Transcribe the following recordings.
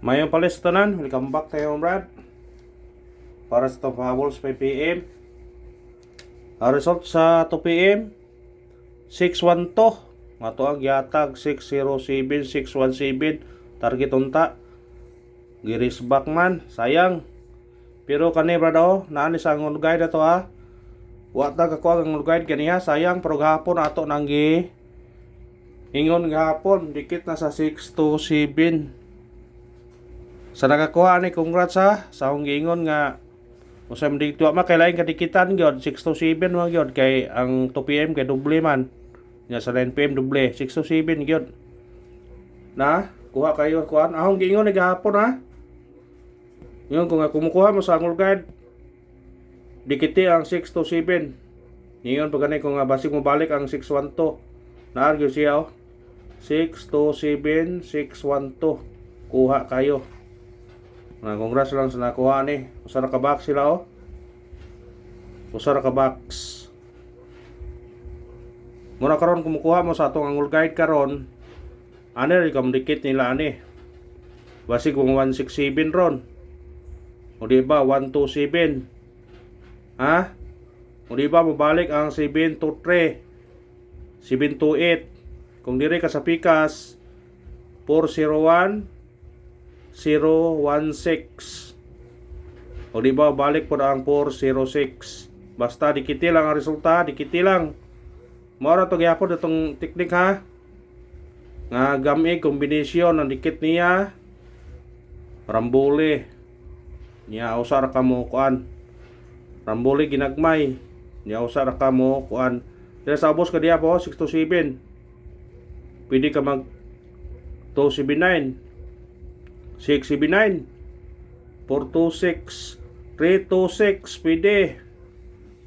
Mayong palistanan, welcome back tayo Brad. Para sa top habol sa 5pm. Ang result sa 2pm 612. Mato ang yatag 607, 617. Target unta Giris back man, sayang. Pero kani Brad naani sa ngon guide ato ha. Wa ta kakuha ang ngon guide kaniya, sayang pero gahapon ato nang gi ingon gahapon dikit na sa 627. Sa nakakuha ni congrats ha sa akong giingon nga usay man dito ma kay lain kadikitan gyud 6 to 7 man gyud kay ang 2 pm kay doble man nya sa 9 pm doble 6 to 7 gyud na kuha kayo kuan akong giingon ni gahapon ha yun kung kumukuha mo sa angol guide dikiti ang 6 to 7 ngayon pag ganay kung basig mo balik ang 612 na-argue siya 6 to 7 612 kuha kayo. Congrats lang sa nakuha ni. Usa ra ka box sila Usa ra ka box. Muna karon kumukuha mo sa atong angol guide karon. Ani ri kam dikit nila ani. Basi kung 167 ron. O di ba 127. Ha? O di ba mabalik ang 723. 728. Kung diri ka sa pikas 401 016. O di ba balik po na ang 406. Basta dikiti lang ang resulta, dikiti lang. Mao ra to gyapon itong teknik ha. Nga gami kombinasyon ng dikit niya. Rambole. Niya usar ka mo kuan. Rambole ginagmay. Niya usar ka mo kuan. Dira sa ubos ka diya po 6 to 7. Pwede ka mag 279. 679 426 326 pwede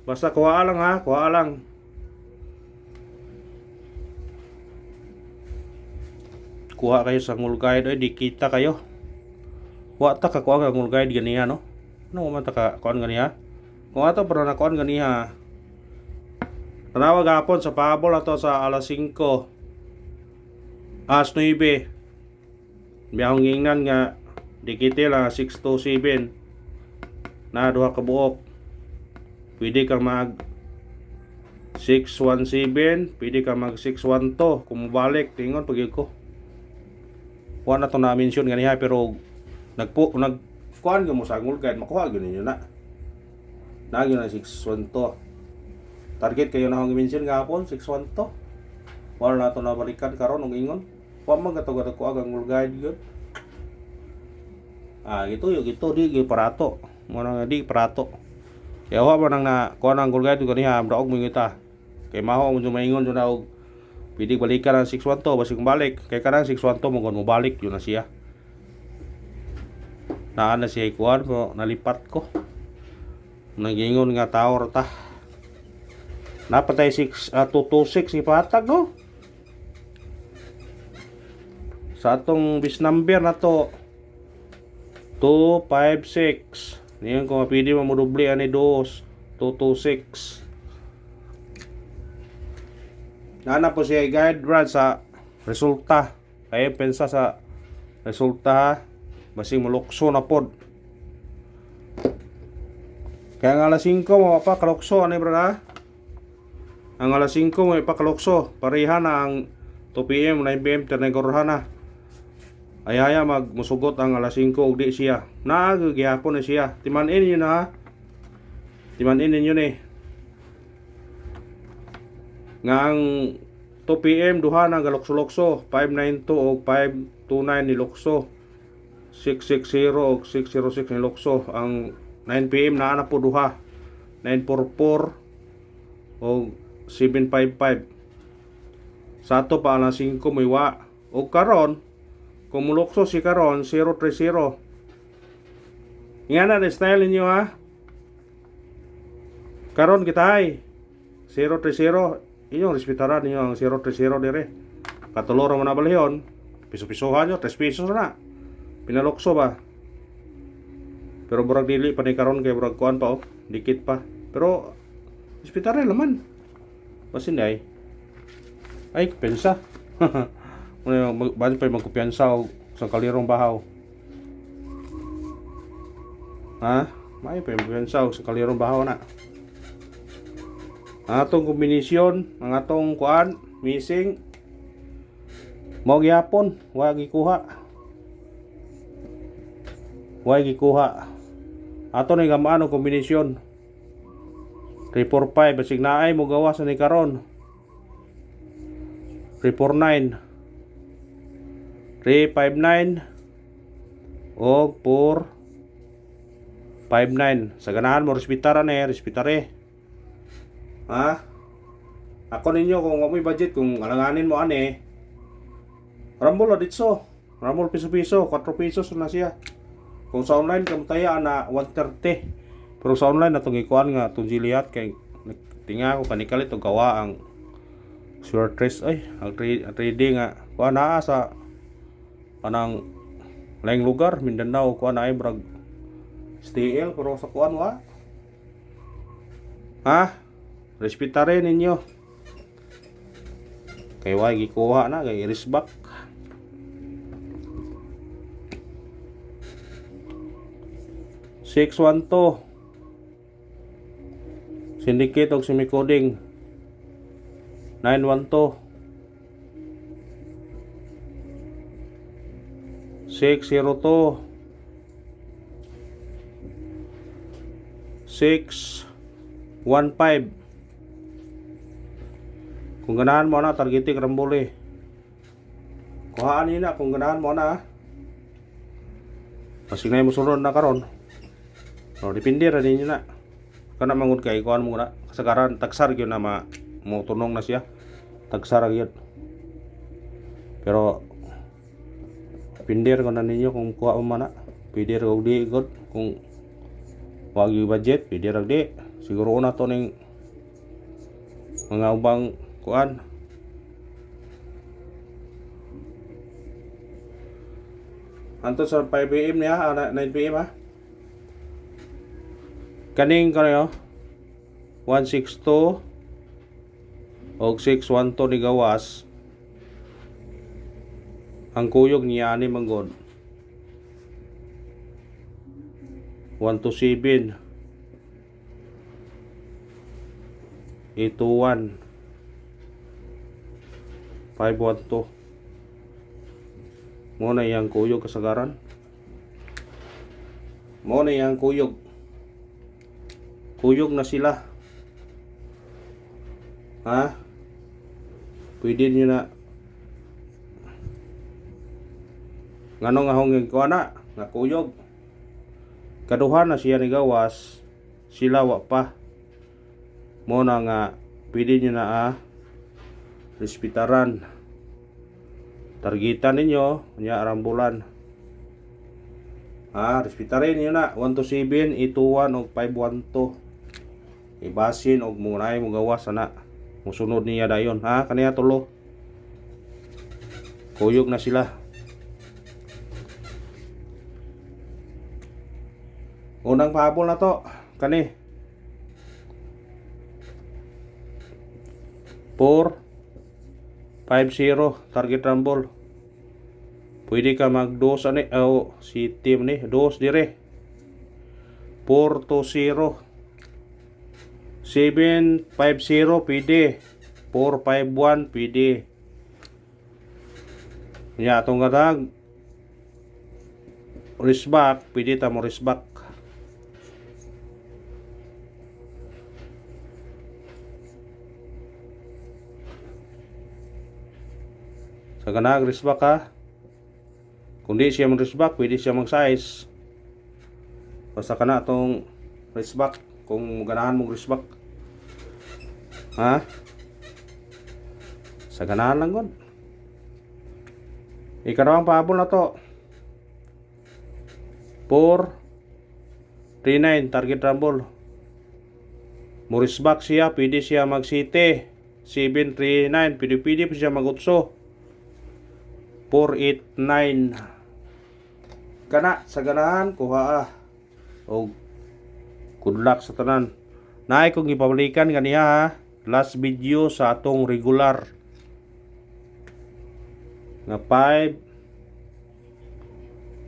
basta kuha lang ha kuha lang kuha kayo sa ngul guide ay di kita kayo wa ta ka kuha ka ngul guide ganiya no man ta ka kuan ganiya kung ato pero na kuan ganiya tanawag hapon sa pabol ato sa alas 5 as 9 biyahong ingnan nga dikite lang 6 to 7 na duha ka buok pwede ka mag 617 pwede ka mag 612 kung mabalik tingon pag ko wala na to na mention ganiha pero nagkuhan mo sa angol guide makuha gyud ninyo na nagyo na 612 target kayo na akong mention gahapon 612 wala na to na balikan karon og ingon wa man gatog ko ang guide gyud gitu di parato mo nang di parato kaya wa man na ko nang guide ganiha daog mo kita kay maho mo maingon jud na og pwede balikan ang 612 basi kung balik kay kanang 612 mo balik yun na siya naa na siya ikuan pero nalipat ko nagingon nga tower ta napatay 226 ipatag no sa atong bis number na to 256 niyon kung pwede mo doble ani 226 nana po siya guide Brad sa resulta kaya pensa sa resulta basing mulukso na pod kaya ang alas 5 mo pa kalukso ani Brad ha ang alas 5 mo ipakalukso pareha na ang 2 pm 9 pm tinagorha na ay magmusugot ang alas 5 ug di siya naagyapon na siya timanin niyo na ha timanin ninyo ni nga ang 2 pm duha na galukso-lukso 592 ug 529 ni lukso 660 ug 606 ni lukso ang 9 pm naa na po duha 944 ug 755 sa ato pa alas 5 may wa ug karon kung mulukso si karon 030 nga na style ninyo ha karon kita ay 030 inyong respetaran ninyo ang 030 dire katuloro mo na balihon piso-pisohan nyo 3 pesos na pinalukso ba pero burag dili pa ni karon kay burag kuan pa dikit pa pero respetaran naman basin ay pensa bali pa magkumpiyansa og sa kalirong bahaw Ha? May pempensa sa kalirong bahaw na. Ang atong kombinasyon, ang atong kuan, missing. Mao gyapon, wa gikuha. Wa gikuha. Ato ni gamaan ang kombinasyon. 345 basig naay mo gawas ni karon. 349 359 o 459 sa ganahan mo respetara respetare. Ha? Ako ninyo kung amoy budget kung alanganin mo Rumble ditso. Rumble piso-piso, 4 pesos na siya. Kung sa online kamtaya na 130. Pero sa online natong ikuan nga tong Jiliat kay tinga ko panikalit og gawa ang short trace ang trading nga kuan naa sa kanang laing lugar Mindanao kuan ay brag STL pero sa kuan wa. Ha? Respetare ninyo. Kay wa gikuha na kay risbak. Six one two syndicate og semi-coding 912 602 615. Kung ganahan mo na targeting Rambole. Kuhaan na kung ganahan mo na. Pasig na mo sunod na karon. No, depende ra ninyo na. Kana mangud kay kuan mo na. Kasagaran tagsar gyud na mo tunong na siya. Tagsar gyud. Pero depende ra na ninyo kung kuha mo na. Pwede ra og di god kung wag yung budget, pwede ra di. Siguro na to ning mga ubang kuan. Anto sa 5 PM niya, 9 PM ha. Kaning kanayo 162 og 612 ni gawas. Ang kuyog niya ani manggod 127 821 512 mo na yang kuyog kasagaran. Mo na yang kuyog na sila. Ha? Pwede nyo na ngano nga hong ko na nga kuyog kaduhan na siya ni gawas sila wa pa mo na nga pwede nyo na respetaran targetan ninyo nya rambulan. Respetarin nyo na 127 821 og 512 ibasin og munay mo gawas na musunod niya dayon kaniya tulo kuyog na sila. Unang pahabol na to kani 450 target rumble. Pwede ka mag-dos si team ni dos dire 420 750 pwede 451 pwede nya atong katag risbak pwede ta mo risbak. Sa kanag risbak kung di siya mag-risbak, pwede siya mag-size. Basta ka na itong risbak, kung ganahan mong risbak. Sa ganahan lang yun. Ikarawang pahabol na to. 439 target rumble. Murisbak siya, pwede siya mag-city. 739, pwede siya mag-utso. 489 kana sa ganahan kuha o good luck sa tanan. Naay kong ipabalikan ganiha last video sa atong regular nga 589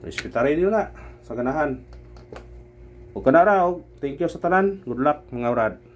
Respetarin nyo na sa ganahan. O kana ra, og thank you sa tanan. Good luck mga brad.